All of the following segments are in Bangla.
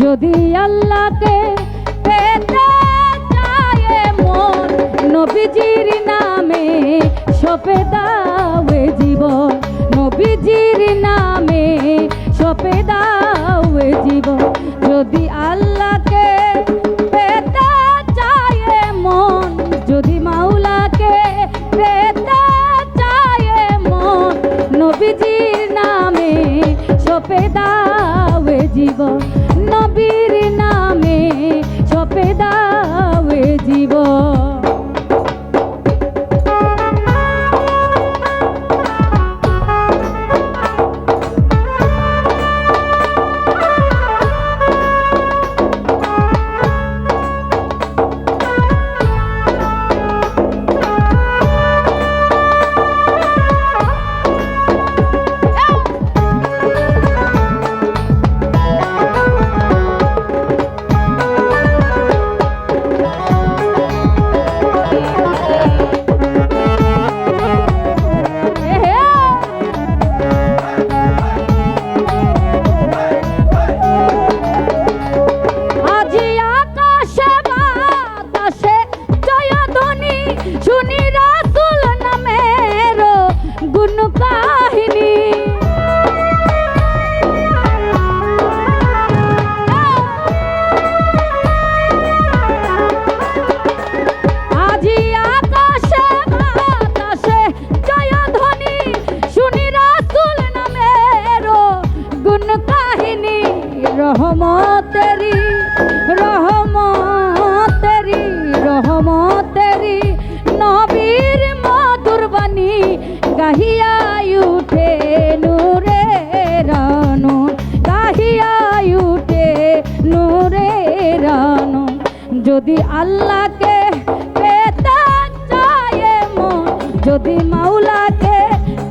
যদি আল্লাহকে পেতে চায় মন, নবীজির নামে সপে দাও এ জীবন, নবীজির নামে সপে দাও এ জীবন। যদি আল্লাহকে পেতে চায় মন, যদি মাওলাকে পেতে চায় মন, নবীজির নামে সপে দাও এ জীবন, নবীর নামে সপে দাও এ জীবন। রহমতেরি রহমতেরি রহমতেরি নবীর মধুর বাণী গাহিয়া উঠে নূরে রানু, গাহিয়া উঠে নূরে রানু। যদি আল্লাহকে পেতে চায় মন, যদি মাওলাকে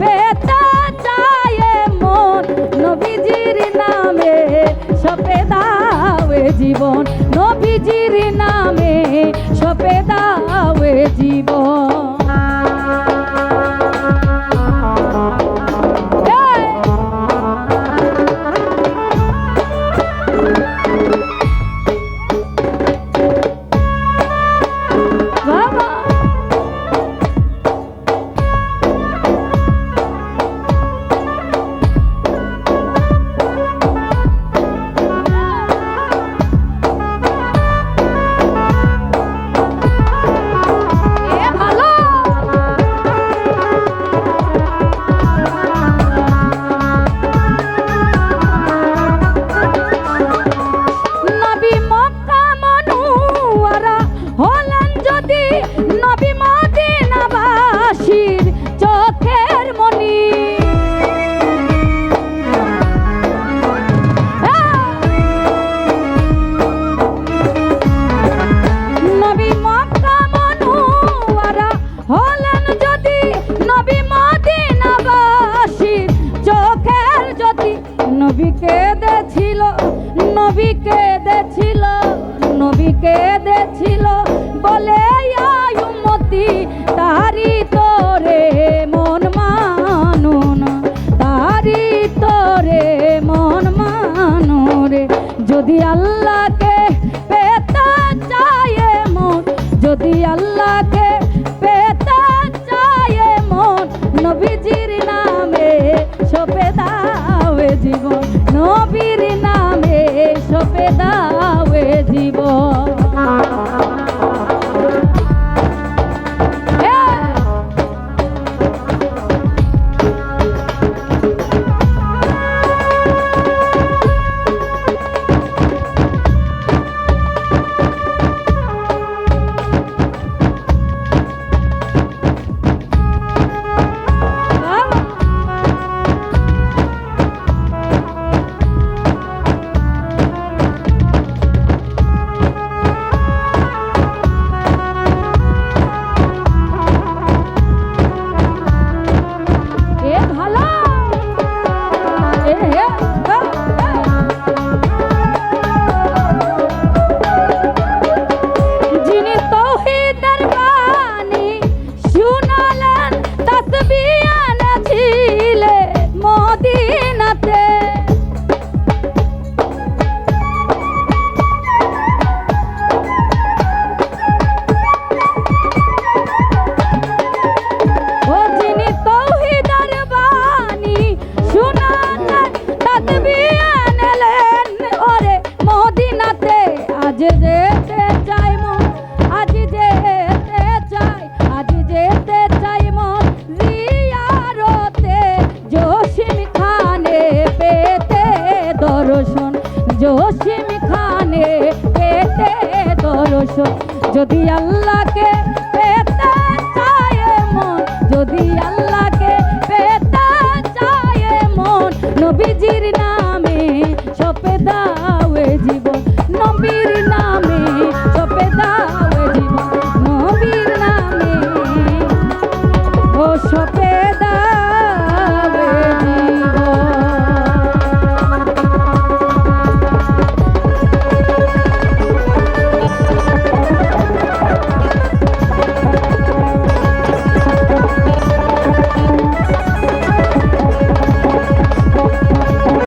পেতে চায় মন, নবীজির নামে সপে দাও এ জীবন, নবীজির নামে সপে দাও এ জীবন। নবীকে দেছিল, নবীকে দেছিল, নবীকে দেছিল বলে উম্মতি তারি তোরে মন মানুন, তারি তোরে মন মানুরে। যদি আল্লাহকে পেতে চায় মন, যদি আল্লাহকে পেতে চায় মন, নবীজির নামে সপে দাও এ জীবন, নবীর নামে সপে দাও এ জীবন। জসিম খানে পেতে দর্শন। যদি আল্লাহকে পেতে চায় মন, যদি আল্লাহকে পেতে চায় মন, নবীজির নাম